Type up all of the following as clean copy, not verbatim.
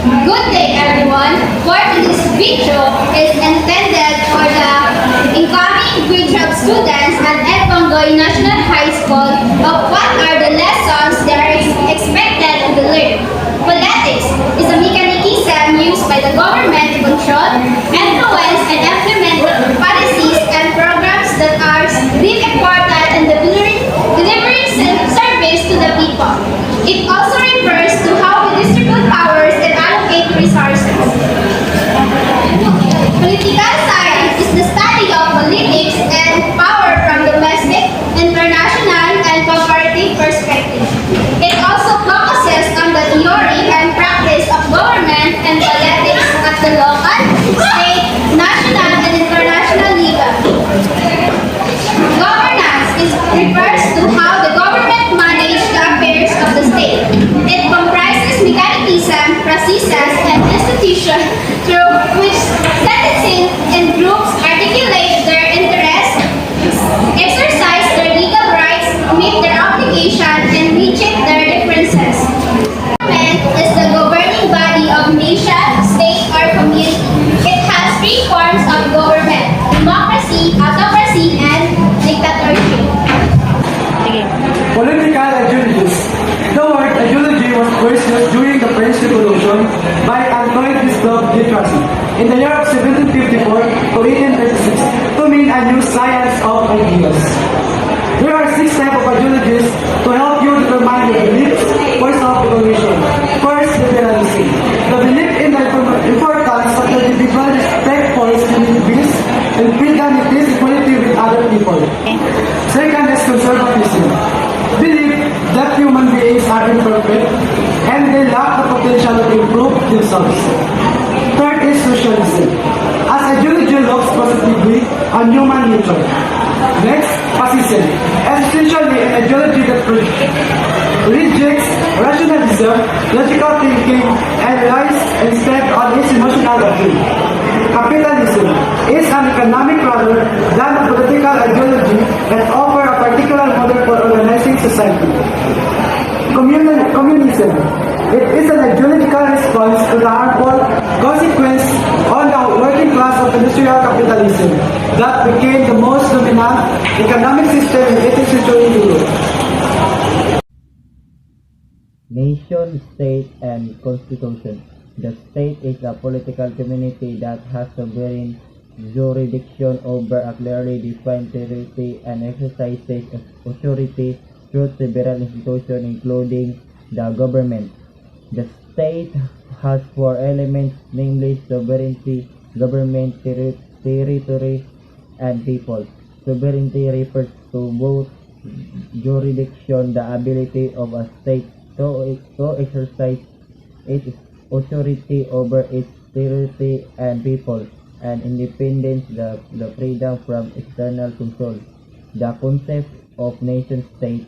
Good day everyone! For today's video is intended for the incoming grade 12 students at Fbnhs National High School of what are the lessons they are expected to learn. Politics is a mechanism used by the government to control, influence, and implement policies and programs that are deemed important in delivering service to the people. It also refers to how we distribute powers and allocate resources. Political science is the study of politics and power from domestic, international, and comparative perspective. It also focuses on the theory and practice of government and politics at the local, state, national, and international level. Governance refers to how the government manages the affairs of the state. It comprises mechanisms, processes, and institutions through which citizens and groups articulate their interests, exercise their legal rights, meet their obligations, and reject their differences. Government is the governing body of nation, state, or community. It has three forms of government: democracy, autocracy, and dictatorship. Political ideologies. The word ideology was first used during the French Revolution by Antoine Christophe Dutrasy in the year of 1754 to 1836 to mean a new science of ideas. There are 6 types of ideologies to help you determine your beliefs for self-evaluation. First, liberalism. The belief in the importance of the individual respect for his individuals and freedom and equality with other people. Second is conservatism. Believe that human beings are imperfect and they lack the potential to improve themselves. Third is socialism. As ideology looks positively on human nature. Next, fascism. Essentially an ideology that rejects rationalism, logical thinking, and relies instead on its emotional appeal. Capitalism is an economic rather than a political ideology that offers a particular model for organizing society. Communism. It is an ideological response to the harmful consequence on the working class of industrial capitalism that became the most dominant economic system in 18th century Europe. Nation, state, and constitution. The state is a political community that has sovereign jurisdiction over a clearly defined territory and exercises authority through several institutions including the government. The state has 4 elements, namely sovereignty, government, territory, and people. Sovereignty refers to both jurisdiction, the ability of a state to exercise its authority over its territory and people, and independence, the freedom from external control. The concept of nation-state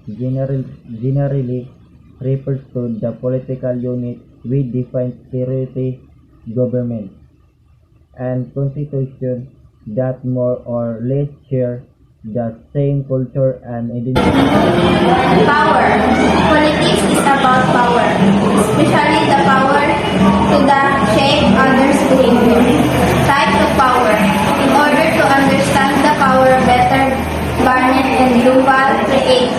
generally refers to the political unit with defined territory, government, and constitution that more or less share the same culture and identity. Power. Politics is about power, especially the power to shape others' behavior. Type of power. In order to understand the power better, Barnett and Duval create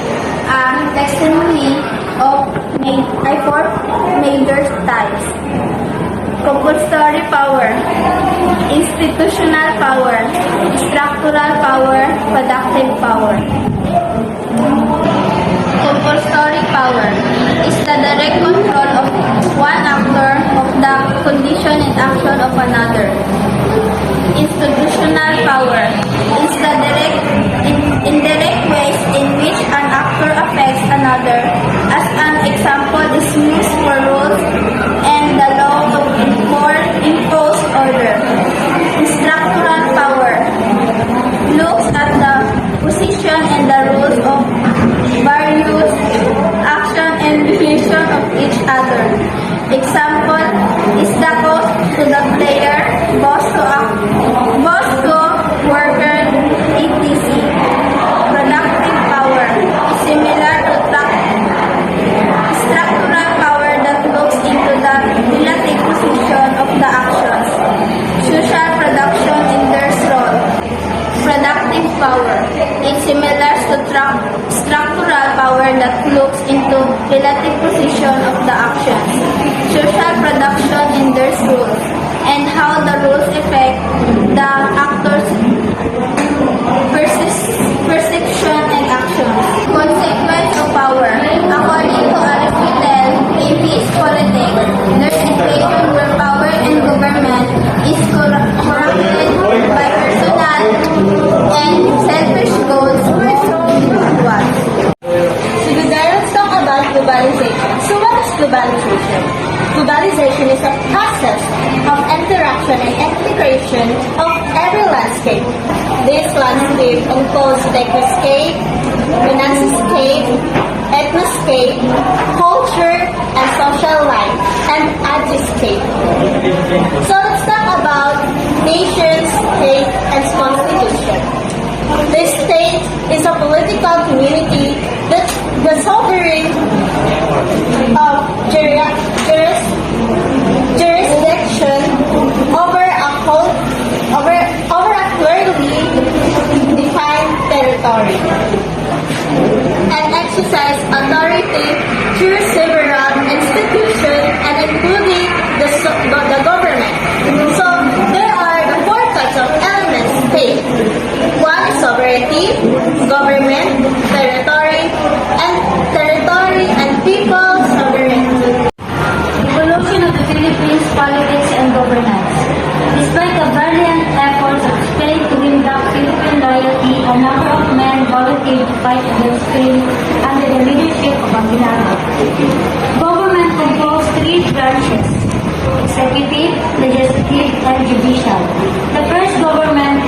a taxonomy of 4 major types. Compulsory power, institutional power, structural power, productive power. Compulsory power is the direct control of one actor of the condition and action of another. Institutional power is the indirect ways in which an actor affects another. As an example is used for rules and the law to impose order. Structural power looks at the position and the rules of various action and behavior of globalization. Globalization is a process of interaction and integration of every landscape. This landscape includes technoscape, financescape, ethnoscape, culture, and social life, and agiscape. So let's talk about nation, state, and constitution. The state is a political community that the sovereign of jurisdiction over a clearly defined territory and exercise authority through several institutions and including the government. So there are the four types of elements state. One is sovereignty, government, territory, and people sovereignty. Evolution of the Philippines politics and governance. Despite the valiant efforts of Spain to win back Philippine loyalty, a number of men volunteered to fight against Spain under the leadership of Aguinaldo. Government composed three branches: executive, legislative, and judicial. The first government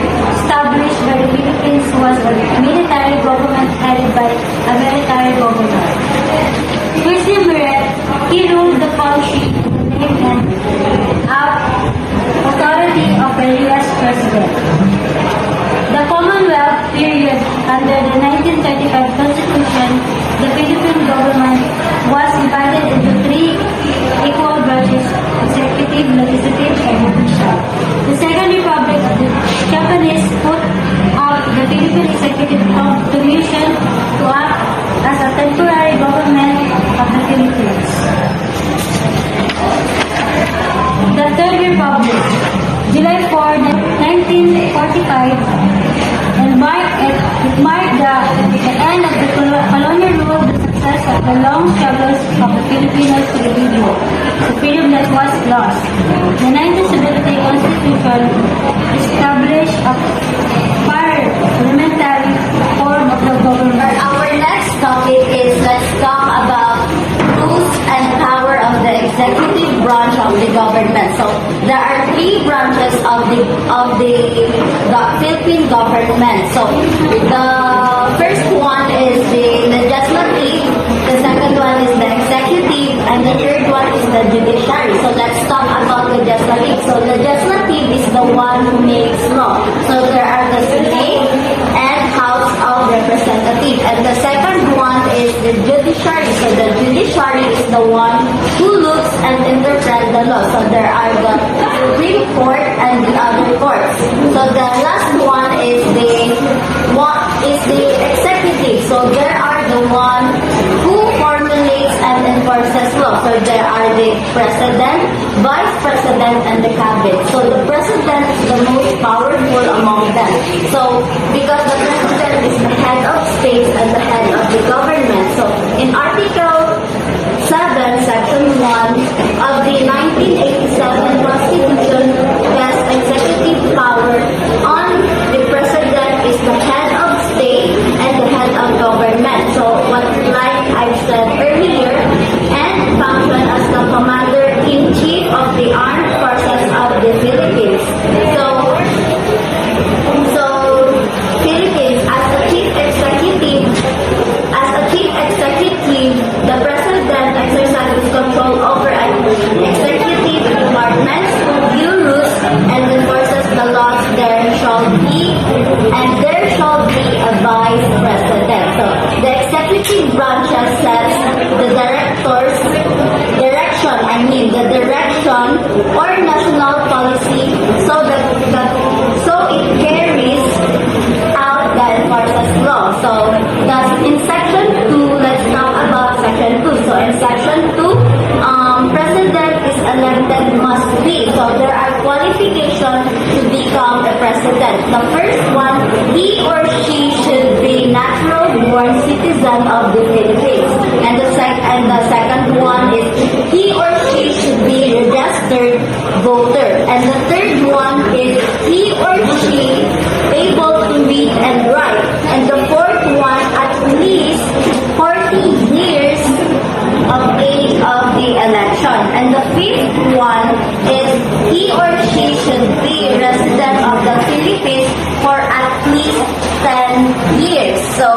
established by the Philippines was a military government headed by a military governor. Christian Meret, he ruled the country in the name and authority of the U.S. President. The Commonwealth period under the 1935 Constitution, the Philippine government was divided into three equal branches: executive, legislative, and judicial. The Second Republic of the Japanese put out the Philippine Executive Commission to act as a temporary government of the Philippines. The Third Republic, July 4, 1945, and marked the end of the colonial rule, the success of the long struggles of the Filipinos to individual, the freedom that was lost. The 1970 Constitution established a parliamentary form of the government. Our next topic is let's talk about rules and power of the executive branch of the government. So there are three branches of the Philippine government. So the first one is the legislative, the second one is the executive, and the third one is the judiciary. So let's talk about legislative. So legislative is the one who makes law. So there are the Senate and House of Representatives. And the second one is the judiciary. So the judiciary is the one who looks and interprets the law. So there are the Supreme Court and the other courts. So the last one is the executive. So there are the one who formulates and enforces law. So there are the president, vice president, and the cabinet. So the president is the most powerful among them. So because the president is the head of state and the head of the government. So in Article 7, Section 1 of the 1987 Constitution vests executive power on the president is the head of state and the head of government. So what like I said earlier, and function as the commander-in-chief of the armed forces of the Philippines. So Philippines as a chief executive, the president exercises control over executive departments, bureaus, and enforces the laws. There shall be a vice president. So the executive branch sets the direction or national policy, so it carries out the enforces law. So thus in Section 2, let's talk about Section 2. So in Section 2, president is elected must be. So there are qualifications to become a president. The first one, he or she should be natural born citizen of the Philippines. And the second one is he or she should be registered voter. And the third one is he or she able to read and write. And the fourth one, at least 40 years of age of the election. election. And the fifth one is he or she should be resident of the Philippines for at least 10 years. So,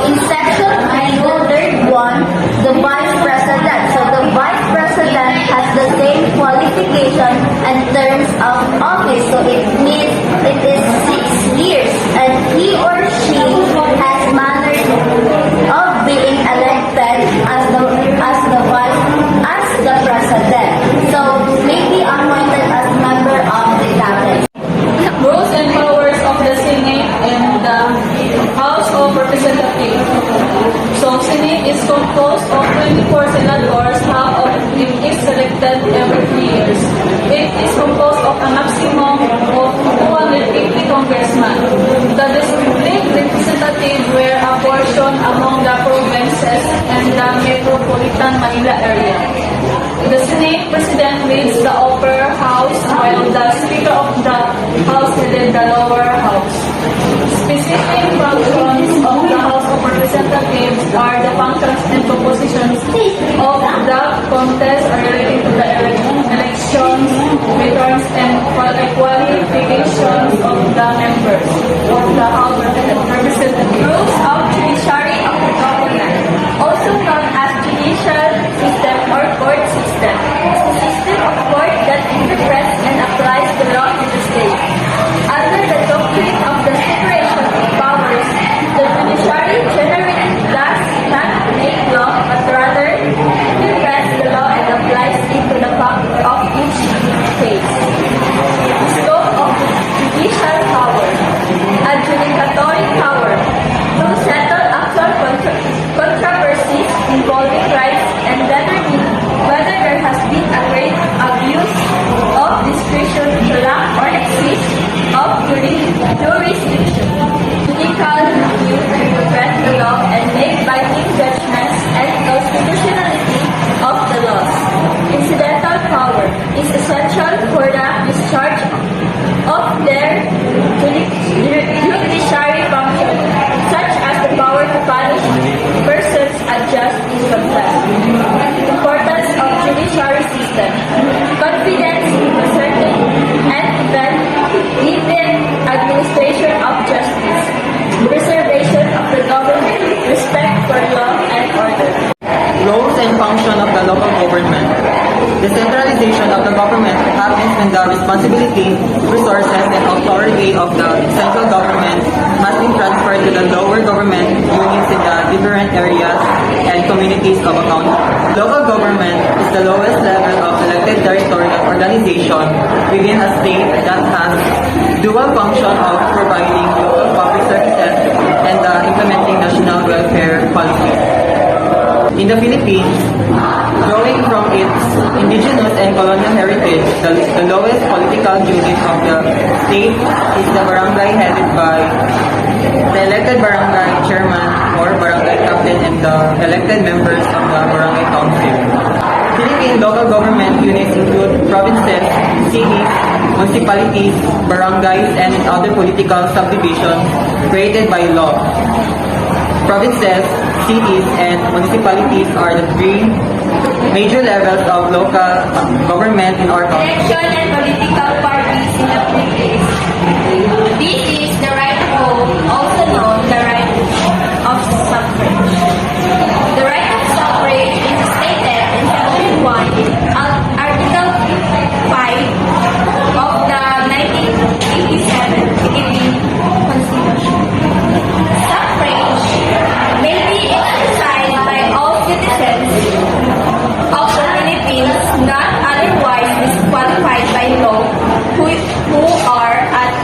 in section 3, the third one, the vice president. So the vice president has the same qualification and terms of office. So it means it is 6 years, and he or she has manner of being elected as the president. So maybe appointed as member of the cabinet. Roles and powers of the Senate and the House of Representatives. So, Senate is composed of 24 senators, half of it is selected every 3 years. It is composed of a maximum of 250 congressmen. The district representatives were apportioned among the provinces and the metropolitan Manila area. The Senate President leads the upper house while the Speaker of the House headed the lower house. Specific functions of the House of Representatives are the functions and compositions of the contest relating to the elections, returns, and qualifications of the members of the House of Representatives. Rules of judiciary of the government, also known as judicial system or court system. It's a system of court that interprets and applies the law to the state. Under the doctrine of the separation of powers, the judiciary generally does not make law, but rather interprets the law and applies it to the fact of each case. The scope of the judicial power, adjudicatory power, to settle actual controversies involving rights and determine whether there has been a great abuse of discretion, lack or exist of jurisdiction. Judicial review to interpret the law and make binding judgments and constitutionality of the laws. Incidental power is essential for the discharge of their judiciary function, such as the power to punish persons unjust in contempt. Importance of judiciary system. Confidence in the certain and even administration of justice. Preservation of the government. Respect for law and order. Roles and function of the local government. The centralization of the government happens when the responsibility, resources, and authority of the central government has been transferred to the lower government units in the different areas and communities of a county. Local government is the lowest level of elected territorial organization within a state that has dual function of providing local public services and implementing national welfare policies. In the Philippines, drawing from its indigenous and colonial heritage, the lowest political unit of the state is the barangay headed by the elected barangay chairman or barangay captain and the elected members of the barangay council. Philippine local government units include provinces, cities, municipalities, barangays, and other political subdivisions created by law. Provinces, cities, and municipalities are the three major levels of local government in our country. Election and political parties in the Philippines. This is the right to vote, also known the right of suffrage. The right of suffrage is stated in Section 1, Article 5 of the 1987 Philippine Constitution. Suffrage may be exercised by all citizens of the Philippines not otherwise disqualified by law who are at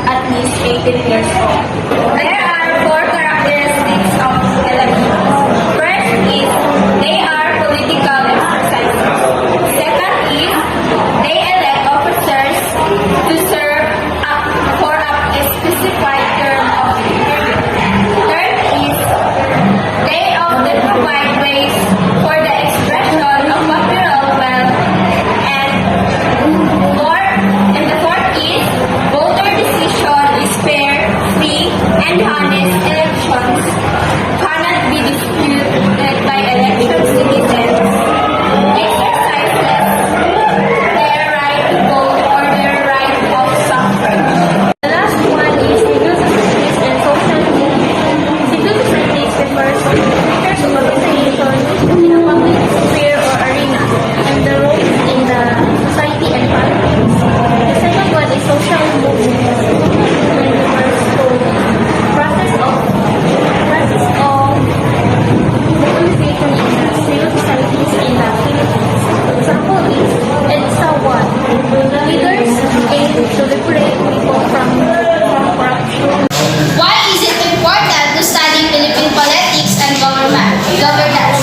governance.